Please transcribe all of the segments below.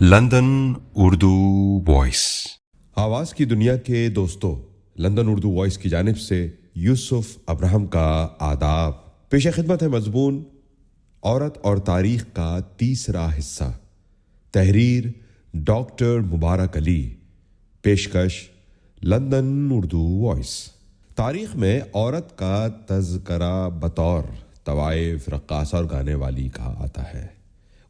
London Urdu voice. आवाज़ की दुनिया के दोस्तों, लंदन उर्दू वॉइस की जानिब से यूसुफ अब्राहम का आदाब। पेश खिदमत है मज़मून औरत और तारीख़ का तीसरा हिस्सा। तहरीर डॉक्टर मुबारक अली। पेशकश लंदन उर्दू वॉइस। तारीख़ में औरत का तज़करा बतौर तवाइफ, रक्कासा और गाने वाली का आता है।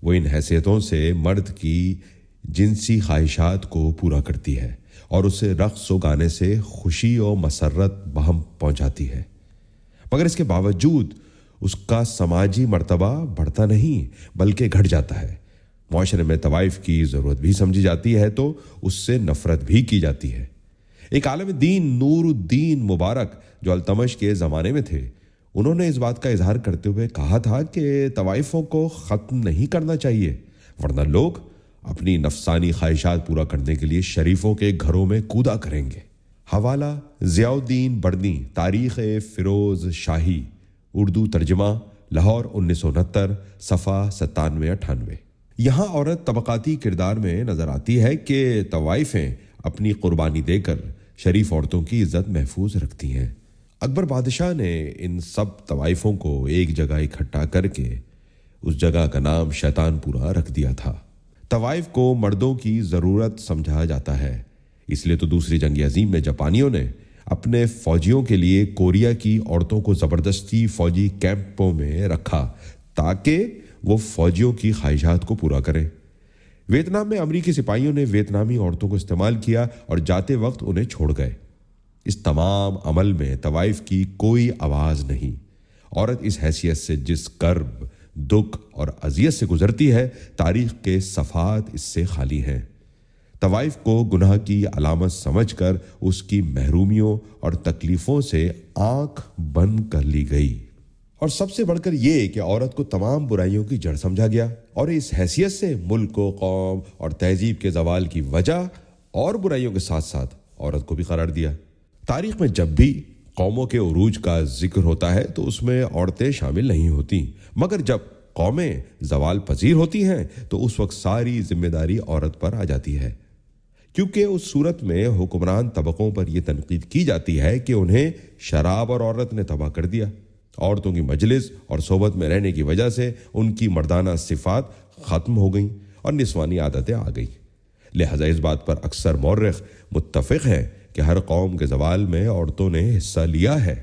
वो इन हैसियतों से मर्द की जिनसी ख्वाहिशात को पूरा करती है और उसे रक़्स व गाने से खुशी और मसरत बहम पहुंचाती है, मगर इसके बावजूद उसका समाजी मर्तबा बढ़ता नहीं बल्कि घट जाता है। मुआशरे में तवाइफ की ज़रूरत भी समझी जाती है तो उससे नफ़रत भी की जाती है। एक आलिम दीन नूरुद्दीन मुबारक जो अल्तमश के ज़माने में थे, उन्होंने इस बात का इजहार करते हुए कहा था कि तवाइफों को ख़त्म नहीं करना चाहिए, वरना लोग अपनी नफसानी ख्वाहिशात पूरा करने के लिए शरीफों के घरों में कूदा करेंगे। हवाला ज़ियाउद्दीन बर्नी, तारीख़ फ़िरोज़ शाही, उर्दू तर्जमा, लाहौर 1969, सफ़ा 97-98। यहाँ औरत तबक़ाती किरदार में नज़र आती है कि तवाइफ़ें अपनी क़ुरबानी देकर शरीफ औरतों की इज़्ज़त महफूज रखती हैं। अकबर बादशाह ने इन सब तवाइफों को एक जगह इकट्ठा करके उस जगह का नाम शैतानपुरा रख दिया था। तवाइफ को मर्दों की ज़रूरत समझा जाता है, इसलिए तो दूसरी जंग अज़ीम में जापानियों ने अपने फ़ौजियों के लिए कोरिया की औरतों को ज़बरदस्ती फ़ौजी कैंपों में रखा ताकि वो फ़ौजियों की ख्वाहिशात को पूरा करें। वियतनाम में अमरीकी सिपाहियों ने वियतनामी औरतों को इस्तेमाल किया और जाते वक्त उन्हें छोड़ गए। इस तमाम अमल में तवाइफ की कोई आवाज़ नहीं। औरत इस हैसियत से जिस कर्ब, दुख और अजियत से गुजरती है, तारीख़ के सफ़ात इससे खाली हैं। तवाइफ को गुनाह की अलामत समझकर उसकी महरूमियों और तकलीफ़ों से आँख बंद कर ली गई, और सबसे बढ़कर ये कि औरत को तमाम बुराइयों की जड़ समझा गया और इस हैसियत से मुल्क को, कौम और तहजीब के ज़वाल की वजह और बुराइयों के साथ साथ औरत को भी करार दिया। तारीख़ में जब भी कौमों के उरूज का जिक्र होता है तो उसमें औरतें शामिल नहीं होती, मगर जब कौमें ज़वाल पजीर होती हैं तो उस वक्त सारी जिम्मेदारी औरत पर आ जाती है, क्योंकि उस सूरत में हुक्मरान तबकों पर यह तनकीद की जाती है कि उन्हें शराब और औरत ने तबाह कर दिया। औरतों की मजलिस और सोबत में रहने की वजह से उनकी मर्दाना सिफ़ात ख़त्म हो गईं और निस्वानी आदतें आ गईं। लिहाजा इस बात पर अक्सर मौर्रिख़ मुत्तफ़िक़ हैं कि हर कौम के ज़वाल में औरतों ने हिस्सा लिया है।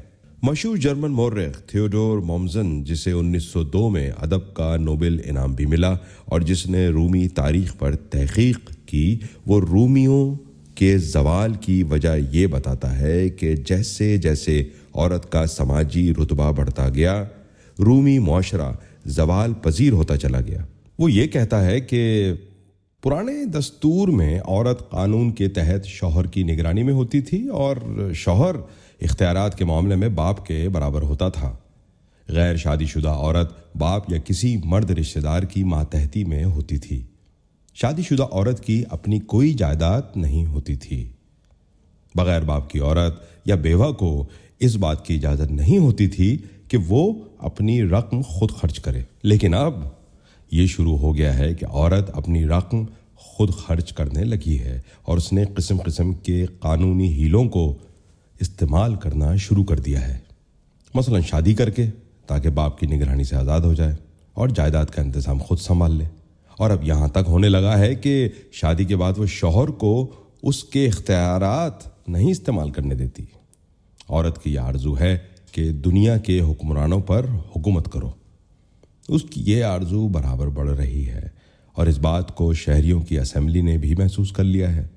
मशहूर जर्मन मौर्रिख़ थियोडोर मोम्ज़न, जिसे 1902 में अदब का नोबेल इनाम भी मिला और जिसने रूमी तारीख़ पर तहक़ीक़ की, वो रूमियों के ज़वाल की वजह ये बताता है कि जैसे जैसे औरत का समाजी रुतबा बढ़ता गया, रूमी मुआशरा ज़वाल पजीर होता चला गया। वो ये कहता है कि पुराने दस्तूर में औरत कानून के तहत शौहर की निगरानी में होती थी और शौहर इख्तियारात के मामले में बाप के बराबर होता था। गैर शादीशुदा औरत बाप या किसी मर्द रिश्तेदार की मातहती में होती थी। शादीशुदा औरत की अपनी कोई जायदाद नहीं होती थी। बगैर बाप की औरत या बेवा को इस बात की इजाज़त नहीं होती थी कि वो अपनी रकम खुद खर्च करे। लेकिन अब ये शुरू हो गया है कि औरत अपनी रकम खुद खर्च करने लगी है और उसने किस्म किस्म के कानूनी हीलों को इस्तेमाल करना शुरू कर दिया है, मसलन शादी करके ताकि बाप की निगरानी से आज़ाद हो जाए और जायदाद का इंतज़ाम खुद संभाल ले। और अब यहाँ तक होने लगा है कि शादी के बाद वो शौहर को उसके इख्तियारात नहीं इस्तेमाल करने देती। औरत की यह आरज़ू है कि दुनिया के हुक्मरानों पर हुकूमत करो। उसकी ये आरज़ू बराबर बढ़ रही है और इस बात को शहरियों की असेंबली ने भी महसूस कर लिया है।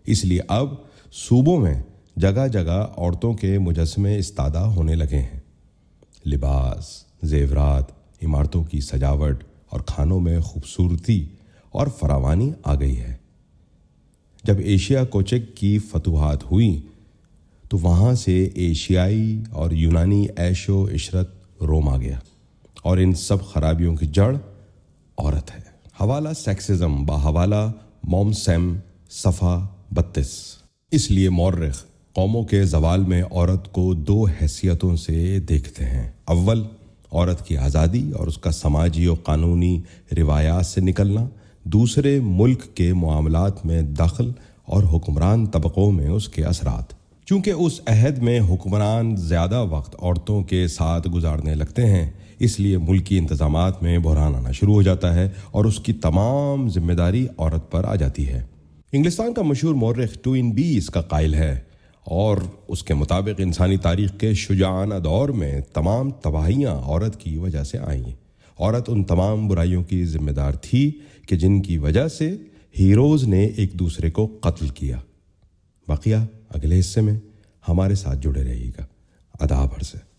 इसलिए अब सूबों में जगह जगह औरतों के मुजस्समे इस्तादा होने लगे हैं। लिबास, ज़ेवरात, इमारतों की सजावट और खानों में खूबसूरती और फरावानी आ गई है। जब एशिया कोचक की फतूहात हुई तो वहाँ से एशियाई और यूनानी ऐशो इशरत रोम आ गया और इन सब खराबियों की जड़ औरत है। हवाला सेक्सिज्म बाहवाला मोमसेम, सफ़ा 32। इसलिए मौर्रिख़ कौमों के ज़वाल में औरत को दो हैसियतों से देखते हैं। अव्वल, औरत की आज़ादी और उसका समाजी और कानूनी रिवायात से निकलना, دوسرے ملک کے معاملات میں دخل اور حکمران طبقوں میں اس کے اثرات۔ چونکہ اس عہد میں حکمران زیادہ وقت عورتوں کے ساتھ گزارنے لگتے ہیں، اس لیے ملکی انتظامات میں بحران آنا شروع ہو جاتا ہے اور اس کی تمام ذمہ داری عورت پر آ جاتی ہے۔ انگلستان کا مشہور مورخ ٹوئن بی اس کا قائل ہے، اور اس کے مطابق انسانی تاریخ کے شجاعانہ دور میں تمام تباہیاں عورت کی وجہ سے آئیں۔ عورت ان تمام برائیوں کی ذمہ دار تھی کہ جن کی وجہ سے ہیروز نے ایک دوسرے کو قتل کیا۔ بقیہ اگلے حصے میں ہمارے ساتھ جڑے رہیے گا۔ آداب عرض ہے۔